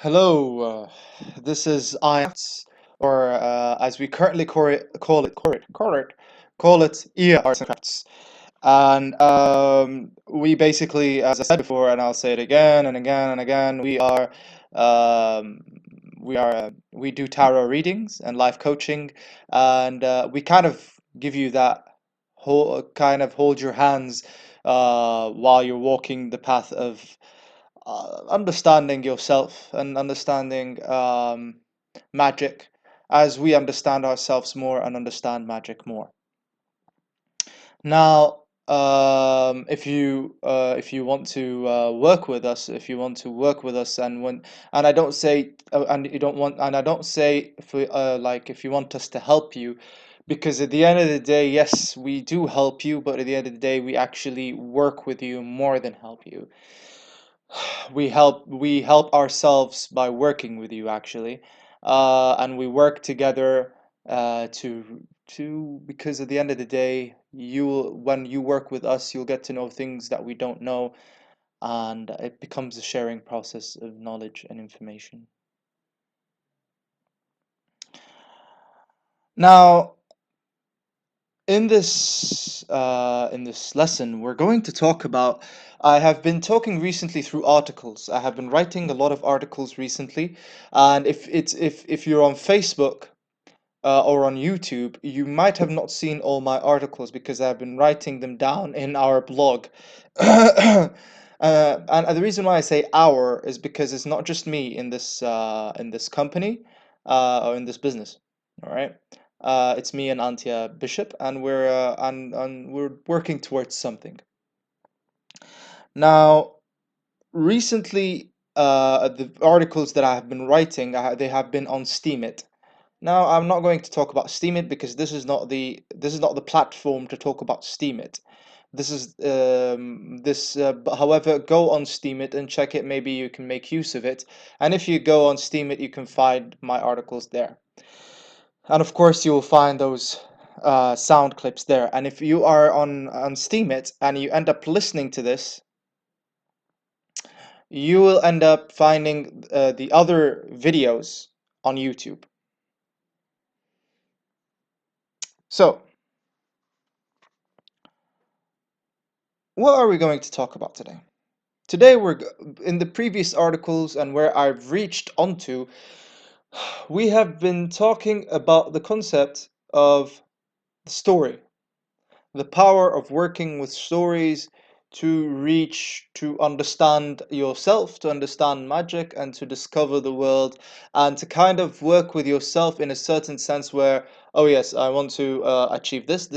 Hello, this is or as we currently call it EA Arts and Crafts. And we basically, as I said before, and I'll say it again and again and again, um, we do tarot readings and life coaching, and we kind of give you that whole kind of hold your hands while you're walking the path of understanding yourself and understanding magic as we understand ourselves more and understand magic more. Now, if you want to work with us, if you want to work with us, and I don't say and you don't want and I don't say like if you want us to help you, because at the end of the day, yes, we do help you, but at the end of the day, we actually work with you more than help you. We help ourselves by working with you actually, and we work together to because at the end of the day, when you work with us, you'll get to know things that we don't know, and it becomes a sharing process of knowledge and information. Now, in this lesson, we're going to talk about. I have been talking recently through articles. I have been writing a lot of articles recently, and if you're on Facebook or on YouTube, you might have not seen all my articles because I've been writing them down in our blog. And the reason why I say our is because it's not just me in this company or in this business. All right. It's me and Antia Bishop, and we're working towards something. Now, recently, the articles that I have been writing, they have been on Steemit. Now, I'm not going to talk about Steemit because this is not the platform to talk about Steemit. But however, go on Steemit and check it. Maybe you can make use of it. And if you go on Steemit, you can find my articles there. And of course, you will find those sound clips there. And if you are on Steemit and you end up listening to this, you will end up finding the other videos on YouTube. So, what are we going to talk about today? Today, in the previous articles and where I've reached onto, we have been talking about the concept of the story, the power of working with stories to understand yourself, to understand magic, and to discover the world, and to kind of work with yourself in a certain sense where, oh yes, I want to achieve this,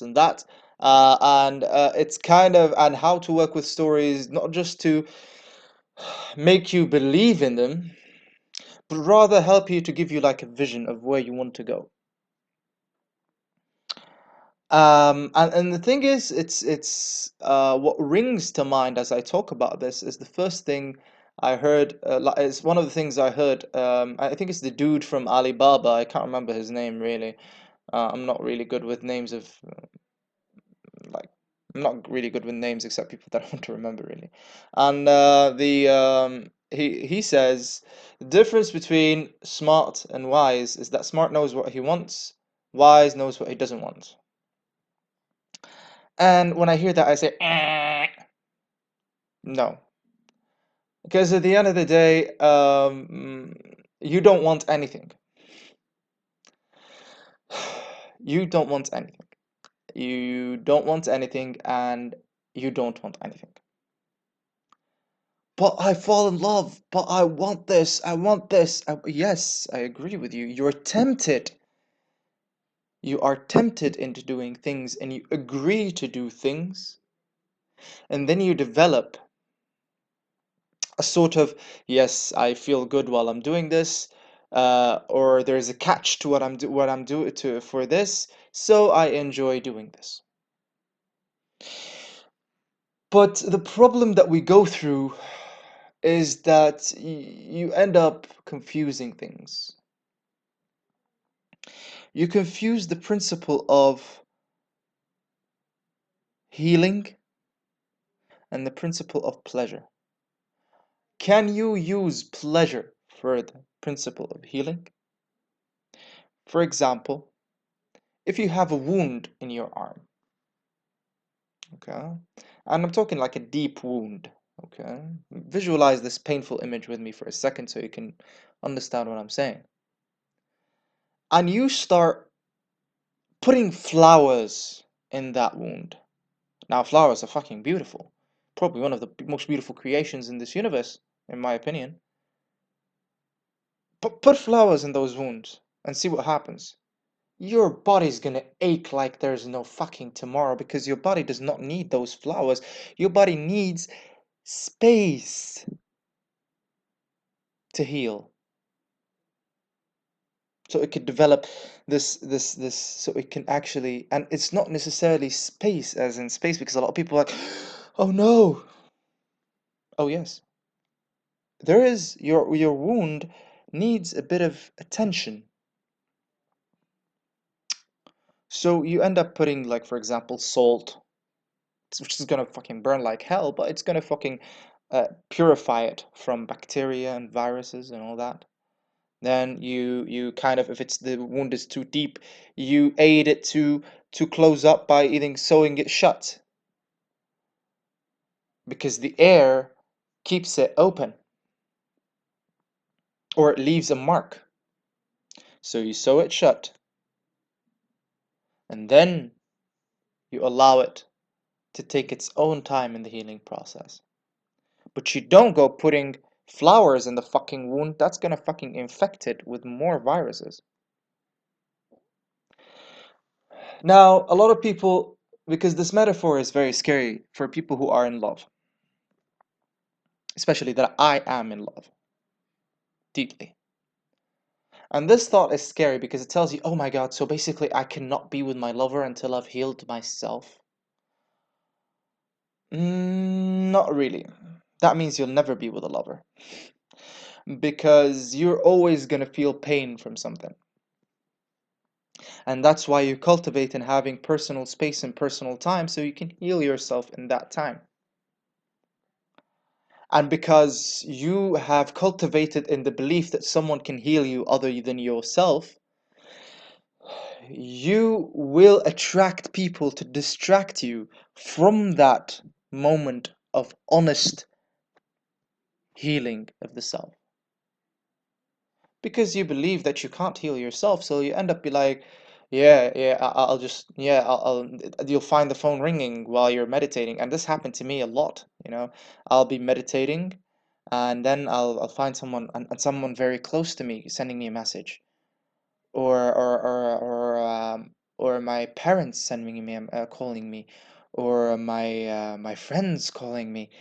and that. And it's kind of, and how to work with stories, not just to make you believe in them, but rather help you to give you like a vision of where you want to go. And the thing is, it's what rings to mind as I talk about this is the first thing I heard. It's one of the things I heard. I think it's the dude from Alibaba. I can't remember his name really. I'm not really good with names of like I'm not really good with names except people that I want to remember really. And the he says the difference between smart and wise is that smart knows what he wants, wise knows what he doesn't want. And when I hear that, I say, no. Because at the end of the day, you don't want anything. You don't want anything. You don't want anything, and you don't want anything. But I fall in love. But I want this. I want this. Yes, I agree with you. You're tempted. You are tempted into doing things, and you agree to do things, and then you develop a sort of, yes, I feel good while I'm doing this, or there's a catch to what I'm doing to for this, so I enjoy doing this. But the problem that we go through is that you end up confusing things. You confuse the principle of healing and the principle of pleasure. Can you use pleasure for the principle of healing? For example, if you have a wound in your arm, okay, and I'm talking like a deep wound, okay, visualize this painful image with me for a second so you can understand what I'm saying. And you start putting flowers in that wound. Now, flowers are fucking beautiful. Probably one of the most beautiful creations in this universe, in my opinion. But put flowers in those wounds and see what happens. Your body's gonna ache like there's no fucking tomorrow because your body does not need those flowers. Your body needs space to heal. So it could develop this so it can actually, and it's not necessarily space as in space because a lot of people are like, oh no. Oh yes. There is your wound needs a bit of attention. So you end up putting, like, for example, salt, which is gonna fucking burn like hell, but it's gonna fucking purify it from bacteria and viruses and all that. Then you kind of, if it's the wound is too deep, you aid it to close up by either sewing it shut because the air keeps it open or it leaves a mark. So you sew it shut and then you allow it to take its own time in the healing process. But you don't go putting flowers in the fucking wound. That's gonna fucking infect it with more viruses. Now, a lot of people, because this metaphor is very scary for people who are in love, especially that I am in love deeply. And this thought is scary because it tells you, oh my God, so basically I cannot be with my lover until I've healed myself. Not really. That means you'll never be with a lover because you're always gonna feel pain from something. And that's why you cultivate in having personal space and personal time so you can heal yourself in that time. And because you have cultivated in the belief that someone can heal you other than yourself, you will attract people to distract you from that moment of honest healing of the self. Because you believe that you can't heal yourself, so you end up be like, I'll just, you'll find the phone ringing while you're meditating, and this happened to me a lot. I'll be meditating, and then I'll find someone, and someone very close to me sending me a message, or my parents sending me, calling me, or my friends calling me.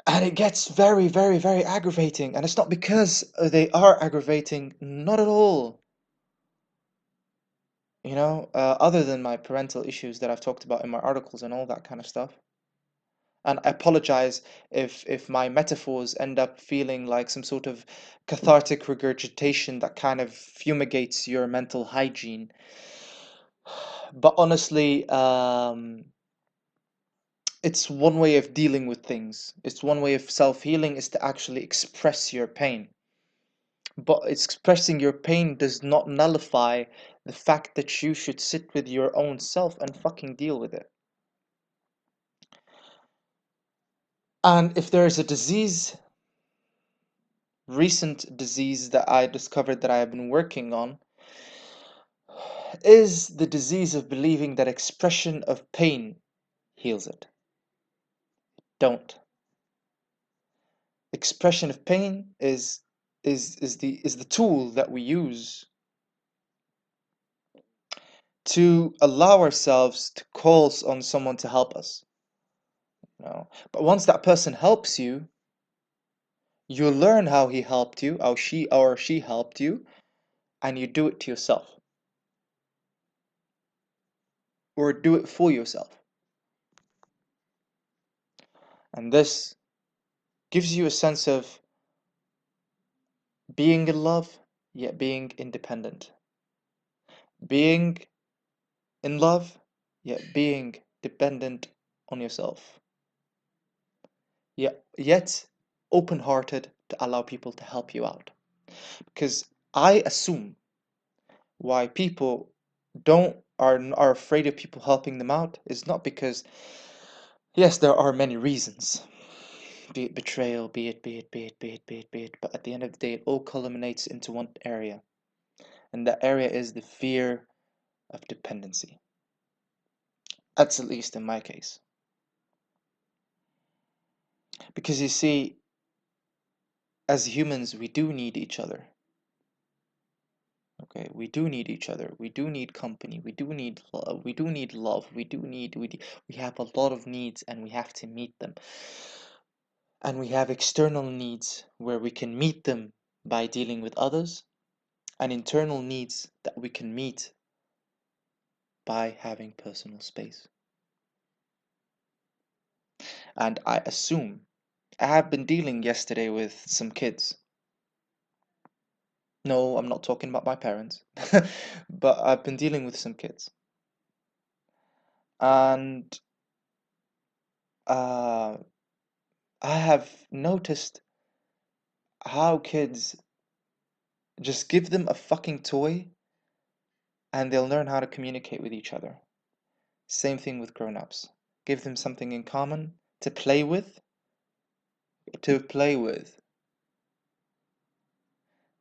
And it gets very, very, very aggravating. And it's not because they are aggravating, not at all. Other than my parental issues that I've talked about in my articles and all that kind of stuff. And I apologize if my metaphors end up feeling like some sort of cathartic regurgitation that kind of fumigates your mental hygiene. But honestly, it's one way of dealing with things. It's one way of self-healing is to actually express your pain. But expressing your pain does not nullify the fact that you should sit with your own self and fucking deal with it. And if there is a disease, recent disease that I discovered that I have been working on, is the disease of believing that expression of pain heals it. Don't. Expression of pain is the tool that we use to allow ourselves to call on someone to help us. But once that person helps you, you learn how he helped you, how she helped you, and you do it to yourself. Or do it for yourself. And this gives you a sense of being in love, yet being independent. Being in love, yet being dependent on yourself. Yet open-hearted to allow people to help you out. Because I assume why people don't are afraid of people helping them out is not because, yes, there are many reasons, be it betrayal, be it, but at the end of the day, it all culminates into one area, and that area is the fear of dependency. That's at least in my case. Because you see, as humans, we do need each other. Okay, we do need each other. We do need company. We do need love. We do need love. We have a lot of needs and we have to meet them. And we have external needs where we can meet them by dealing with others, and internal needs that we can meet by having personal space. And I assume I have been dealing yesterday with some kids. No, I'm not talking about my parents, but I've been dealing with some kids. And uh, I have noticed how kids just give them a fucking toy and they'll learn how to communicate with each other. Same thing with grown-ups. Give them something in common to play with,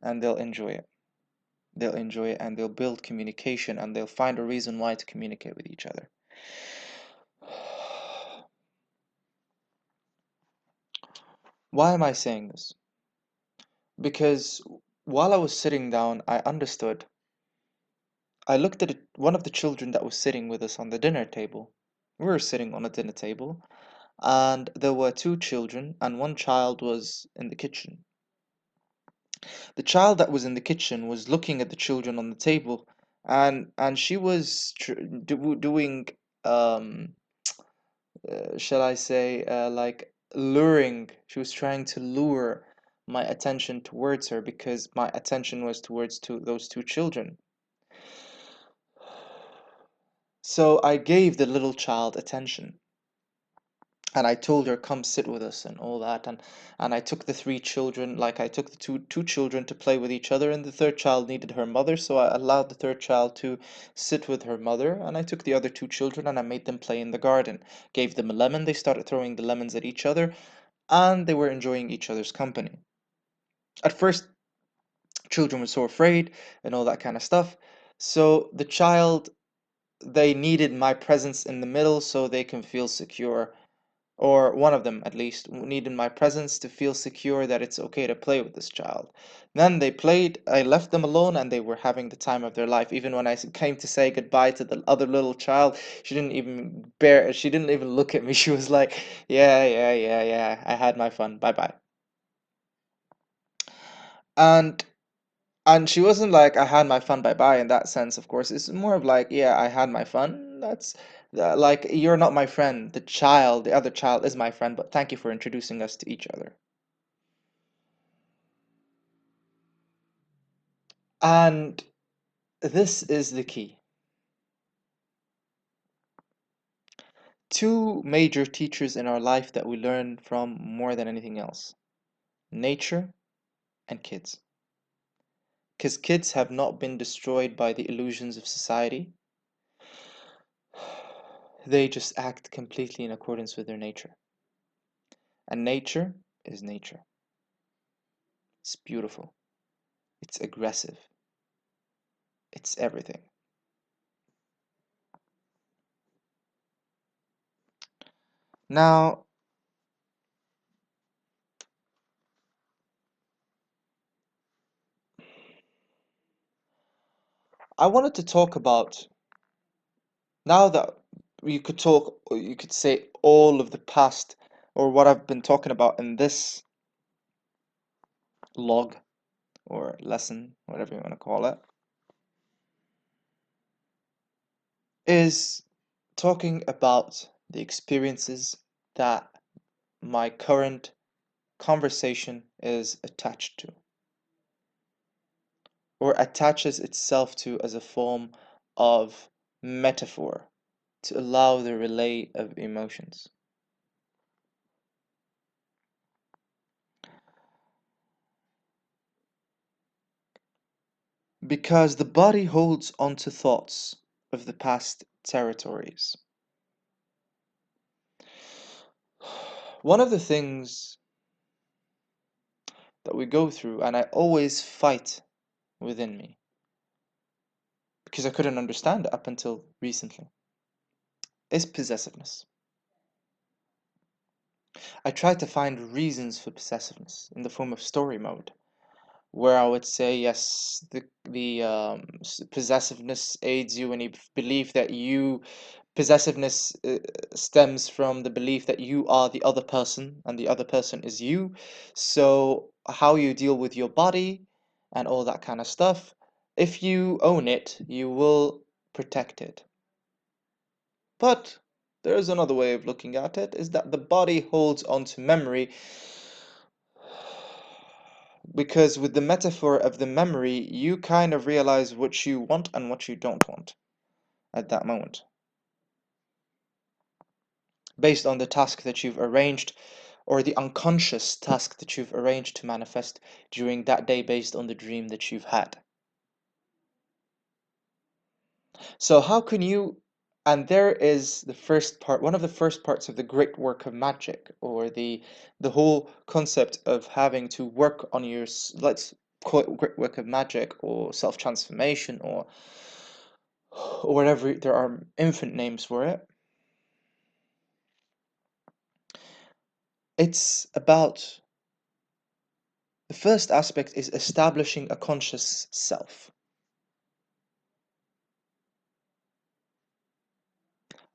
and they'll enjoy it. They'll enjoy it and they'll build communication and they'll find a reason why to communicate with each other. Why am I saying this? Because while I was sitting down, I understood. I looked at one of the children that was sitting with us on the dinner table. We were sitting on a dinner table, and there were two children, and one child was in the kitchen. The child that was in the kitchen was looking at the children on the table, and she was doing, um, shall I say, like luring. She was trying to lure my attention towards her because my attention was towards those two children. So I gave the little child attention. And I told her, come sit with us and all that. And I took the three children, like I took the two children to play with each other, and the third child needed her mother, so I allowed the third child to sit with her mother, and I took the other two children and I made them play in the garden. Gave them a lemon, they started throwing the lemons at each other, and they were enjoying each other's company. At first, children were so afraid and all that kind of stuff. So they needed my presence in the middle so they can feel secure, or one of them at least needed my presence to feel secure that it's okay to play with this child. Then they played, I left them alone, and they were having the time of their life. Even when I came to say goodbye to the other little child, she didn't even look at me. She was like, yeah, yeah, yeah, yeah, I had my fun, bye bye. And she wasn't like, I had my fun, bye bye, in that sense, of course. It's more of like, yeah, I had my fun. That's like, you're not my friend. The other child is my friend, but thank you for introducing us to each other. And this is the key. Two major teachers in our life that we learn from more than anything else: nature and kids. Because kids have not been destroyed by the illusions of society, they just act completely in accordance with their nature. And nature is nature. It's beautiful, it's aggressive, it's everything. Now, I wanted to talk about, now that you could say all of the past, or what I've been talking about in this log or lesson, whatever you want to call it, is talking about the experiences that my current conversation is attached to, or attaches itself to as a form of metaphor to allow the relay of emotions. Because the body holds onto thoughts of the past territories. One of the things that we go through, and I always fight within me, because I couldn't understand it up until recently, is possessiveness. I tried to find reasons for possessiveness in the form of story mode, where I would say, yes, the possessiveness aids you when you believe that you possessiveness stems from the belief that you are the other person and the other person is you. So how you deal with your body and all that kind of stuff, if you own it, you will protect it. But there is another way of looking at it, is that the body holds on to memory, because with the metaphor of the memory, you kind of realize what you want and what you don't want at that moment, based on the task that you've arranged, or the unconscious task that you've arranged to manifest during that day based on the dream that you've had. So how can you, and there is the first part, one of the first parts of the great work of magic, or the whole concept of having to work on your, let's call it great work of magic, or self-transformation, or whatever, there are infinite names for it. It's about, the first aspect is establishing a conscious self.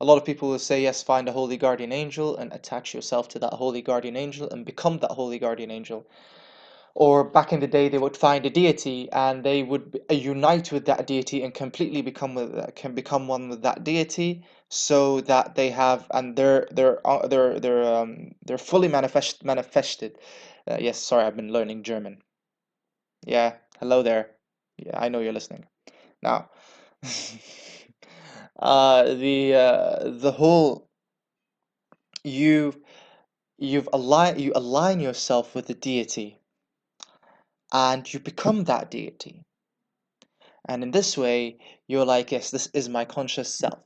A lot of people will say, yes, find a holy guardian angel and attach yourself to that holy guardian angel and become that holy guardian angel. Or back in the day, they would find a deity and they would unite with that deity and completely can become one with that deity, so that they have, and they're fully manifested. Yes, sorry, I've been learning German. Yeah, hello there. Yeah, I know you're listening. Now, the whole, you you align yourself with the deity and you become that deity. And in this way, you're like, yes, this is my conscious self.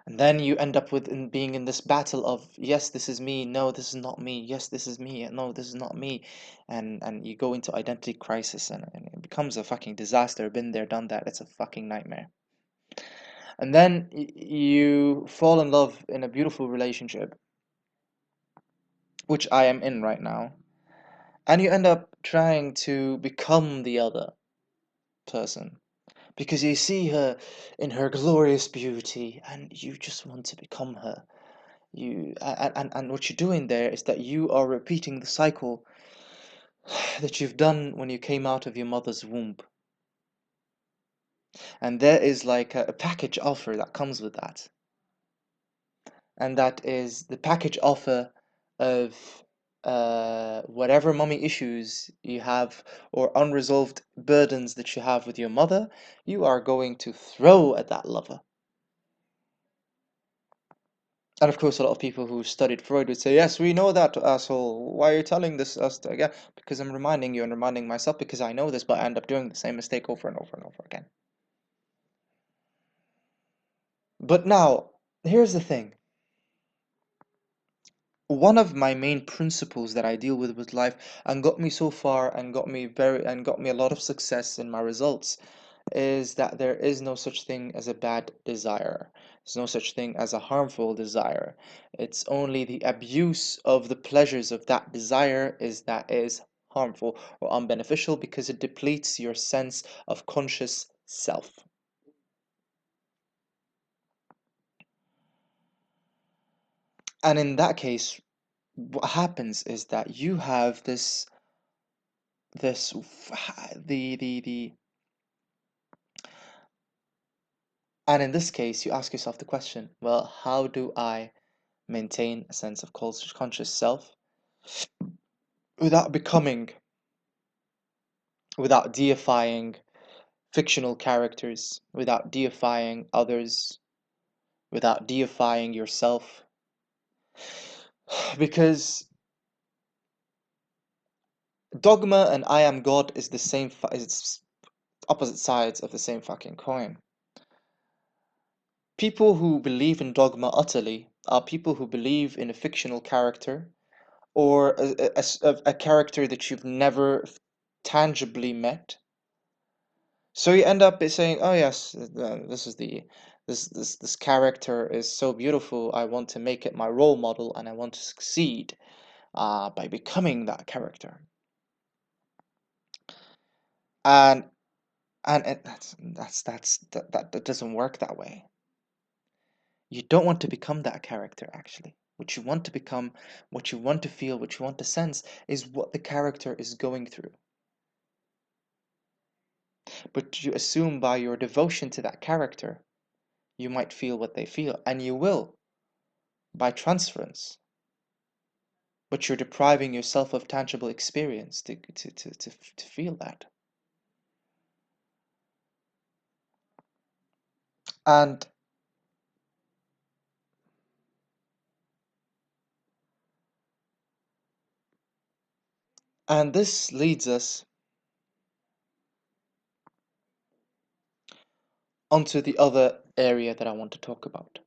And then you end up with being in this battle of, yes, this is me, no, this is not me, yes, this is me, no, this is not me. And you go into identity crisis, and it becomes a fucking disaster. Been there, done that. It's a fucking nightmare. And then you fall in love in a beautiful relationship, which I am in right now, and you end up trying to become the other person, because you see her in her glorious beauty and you just want to become her. And what you're doing there is that you are repeating the cycle that you've done when you came out of your mother's womb. And there is like a package offer that comes with that, and that is the package offer of whatever mommy issues you have, or unresolved burdens that you have with your mother, you are going to throw at that lover. And of course, a lot of people who studied Freud would say, yes, we know that, asshole. Why are you telling this us again? Because I'm reminding you and reminding myself, because I know this, but I end up doing the same mistake over and over and over again. But now, here's the thing. One of my main principles that I deal with life, and got me so far and got me a lot of success in my results, is that there is no such thing as a bad desire. There's no such thing as a harmful desire. It's only the abuse of the pleasures of that desire that is harmful or unbeneficial, because it depletes your sense of conscious self. And in that case, what happens is that you have this the and in this case you ask yourself the question, well, how do I maintain a sense of conscious self without without deifying fictional characters, without deifying others, without deifying yourself? Because Dogma and I am God is the same, it's opposite sides of the same fucking coin. People who believe in dogma utterly are people who believe in a fictional character or a character that you've never tangibly met. So you end up saying, "Oh yes, this is this character is so beautiful. I want to make it my role model, and I want to succeed by becoming that character." And that doesn't work that way. You don't want to become that character, actually. What you want to become, what you want to feel, what you want to sense is what the character is going through. But you assume by your devotion to that character, you might feel what they feel, and you will by transference. But you're depriving yourself of tangible experience to feel that. And and this leads us onto the other area that I want to talk about,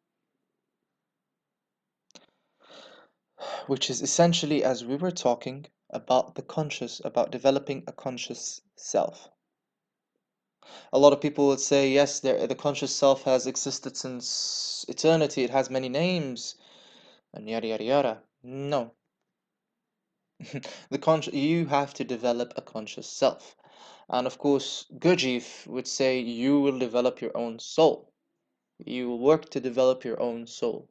which is essentially, as we were talking about the conscious, about developing a conscious self. A lot of people would say, yes, the conscious self has existed since eternity, it has many names, and yada yada yada. No. You have to develop a conscious self. And of course, Gurdjieff would say you will develop your own soul. You will work to develop your own soul.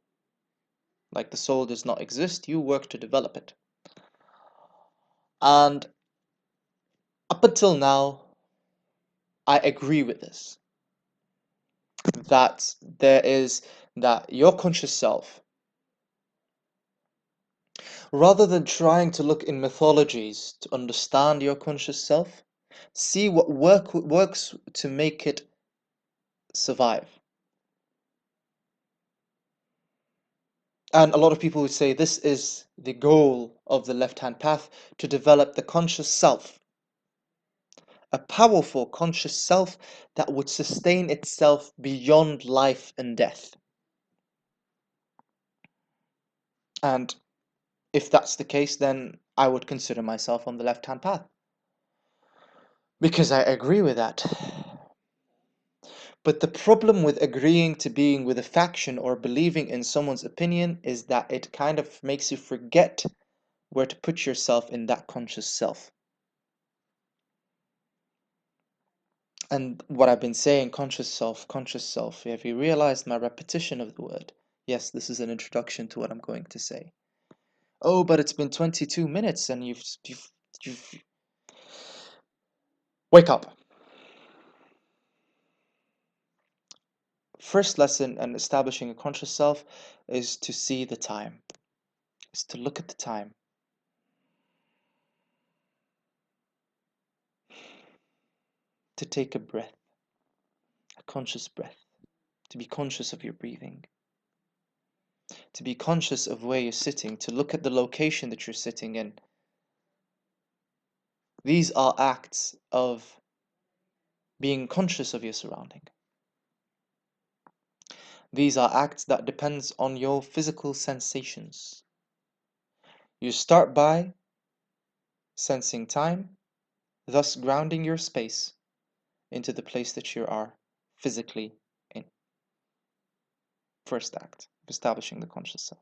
Like the soul does not exist, you work to develop it. And up until now, I agree with this. That there is that your conscious self, rather than trying to look in mythologies to understand your conscious self, see what works to make it survive. And a lot of people would say this is the goal of the left-hand path, to develop the conscious self, a powerful conscious self that would sustain itself beyond life and death. And if that's the case, then I would consider myself on the left-hand path. Because I agree with that. But the problem with agreeing to being with a faction or believing in someone's opinion is that it kind of makes you forget where to put yourself in that conscious self. And what I've been saying, conscious self, conscious self, have you realized my repetition of the word? Yes, this is an introduction to what I'm going to say. Oh, but it's been 22 minutes and you've wake up. First lesson in establishing a conscious self is to see the time, is to look at the time. To take a breath, a conscious breath, to be conscious of your breathing, to be conscious of where you're sitting, to look at the location that you're sitting in. These are acts of being conscious of your surrounding. These are acts that depends on your physical sensations. You start by sensing time, thus grounding your space into the place that you are physically in. First act of establishing the conscious self.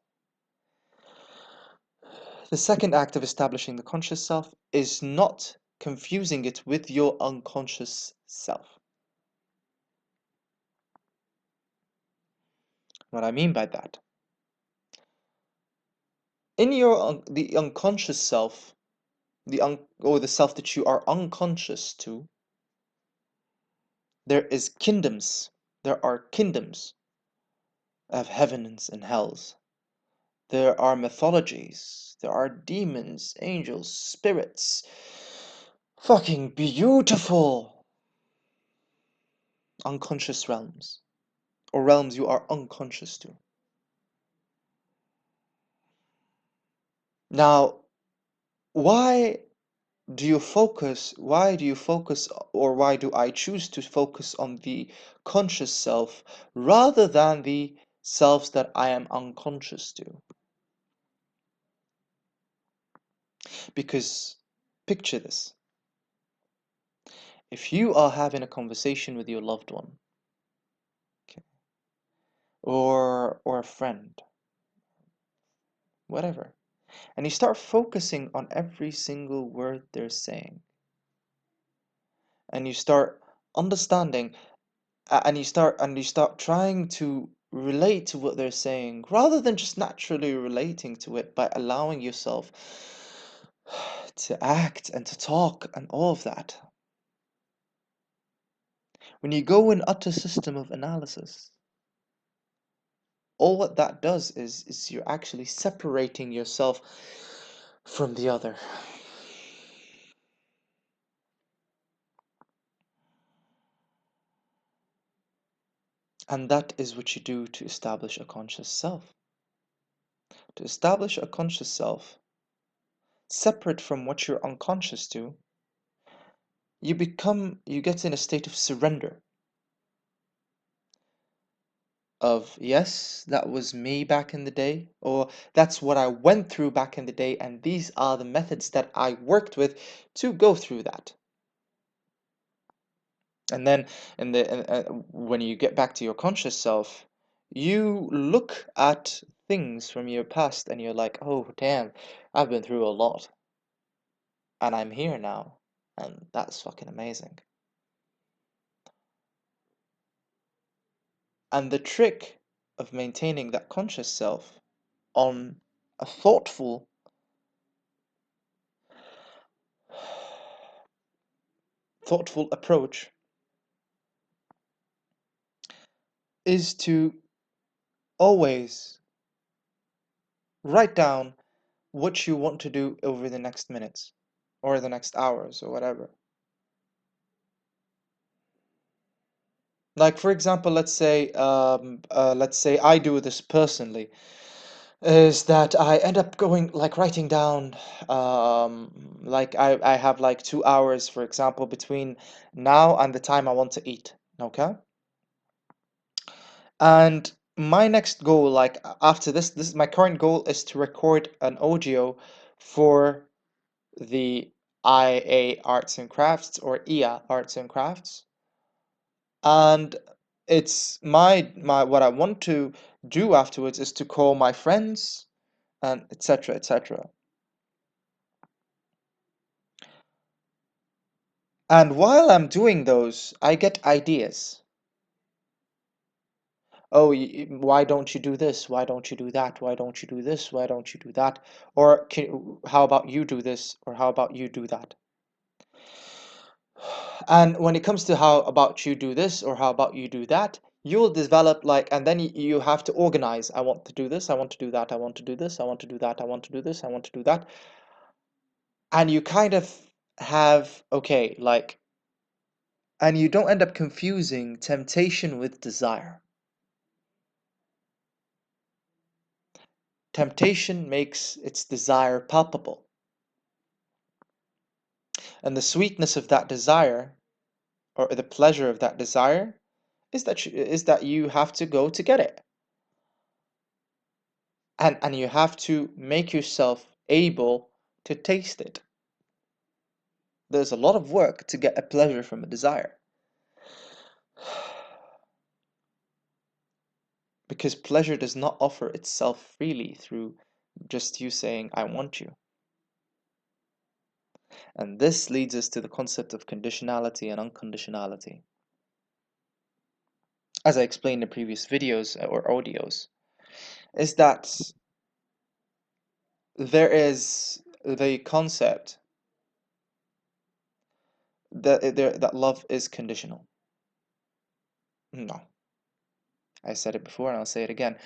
The second act of establishing the conscious self is not confusing it with your unconscious self. What I mean by that, in your the unconscious self, or the self that you are unconscious to, there is kingdoms. There are kingdoms of heavens and hells. There are mythologies. There are demons, angels, spirits. Fucking beautiful unconscious realms, or realms you are unconscious to. Now, why why do you focus, or why do I choose to focus on the conscious self rather than the selves that I am unconscious to? Because picture this. If you are having a conversation with your loved one, okay, or a friend, whatever, and you start focusing on every single word they're saying, and you start understanding, and you start trying to relate to what they're saying rather than just naturally relating to it by allowing yourself to act and to talk and all of that. When you go in utter system of analysis, all what that does is you're actually separating yourself from the other. And that is what you do to establish a conscious self. To establish a conscious self, separate from what you're unconscious to, you get in a state of surrender. Of, yes, that was me back in the day, or that's what I went through back in the day, and these are the methods that I worked with to go through that. And then when you get back to your conscious self, you look at things from your past and you're like, oh damn, I've been through a lot and I'm here now, and that's fucking amazing. And the trick of maintaining that conscious self on a thoughtful approach is to always write down what you want to do over the next minutes or the next hours or whatever. Like, for example, let's say I do this personally, is that I end up going like writing down, like I have like 2 hours, for example, between now and the time I want to eat. Okay. And my next goal, like after this my current goal is to record an audio for the IA Arts and Crafts, or IA Arts and Crafts. And it's my what I want to do afterwards is to call my friends and etc etc. And while I'm doing those, I get ideas. Oh, why don't you do this? Why don't you do that? Why don't you do this? Why don't you do that? Or how about you do this? Or how about you do that? And when it comes to how about you do this or how about you do that, you'll develop like, and then you have to organize. I want to do this, I want to do that, I want to do this, I want to do that, I want to do this, I want to do that. And you kind of have, okay, like, and you don't end up confusing temptation with desire. Temptation makes its desire palpable. And the sweetness of that desire, or the pleasure of that desire, is that you have to go to get it. And you have to make yourself able to taste it. There's a lot of work to get a pleasure from a desire. Because pleasure does not offer itself freely through just you saying, I want you. And this leads us to the concept of conditionality and unconditionality. As I explained in previous videos or audios, is that there is the concept that love is conditional. No. I said it before and I'll say it again.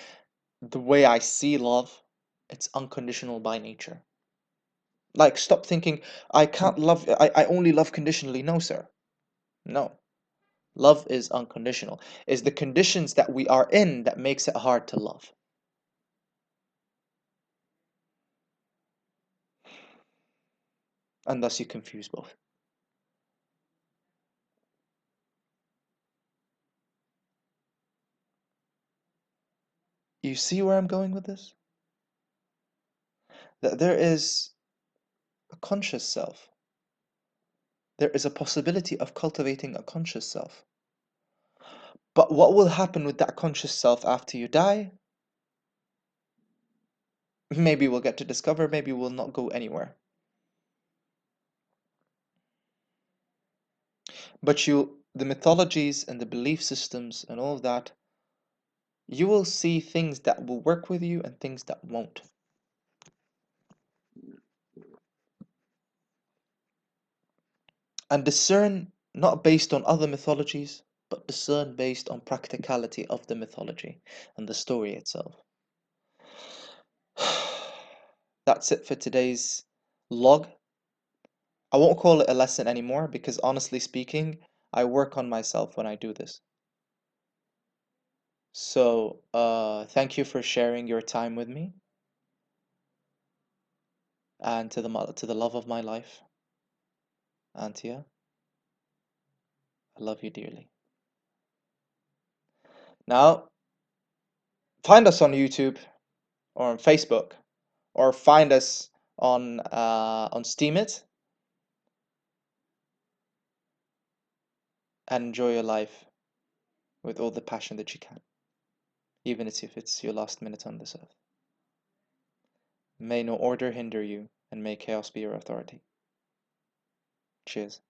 The way I see love, it's unconditional by nature. Like, stop thinking, I can't love, I only love conditionally. No, sir. No. Love is unconditional. It's the conditions that we are in that makes it hard to love. and thus you confuse both. You see where I'm going with this? That there is a conscious self. There is a possibility of cultivating a conscious self. But what will happen with that conscious self after you die? Maybe we'll get to discover, maybe we'll not go anywhere. But the mythologies and the belief systems and all of that, you will see things that will work with you and things that won't. And discern not based on other mythologies, but discern based on practicality of the mythology and the story itself. That's it for today's log. I won't call it a lesson anymore because honestly speaking, I work on myself when I do this. So, thank you for sharing your time with me and to the love of my life, Antia. I love you dearly. Now, find us on YouTube or on Facebook, or find us on Steemit, and enjoy your life with all the passion that you can, even if it's your last minute on this earth. May no order hinder you, and may chaos be your authority. Cheers.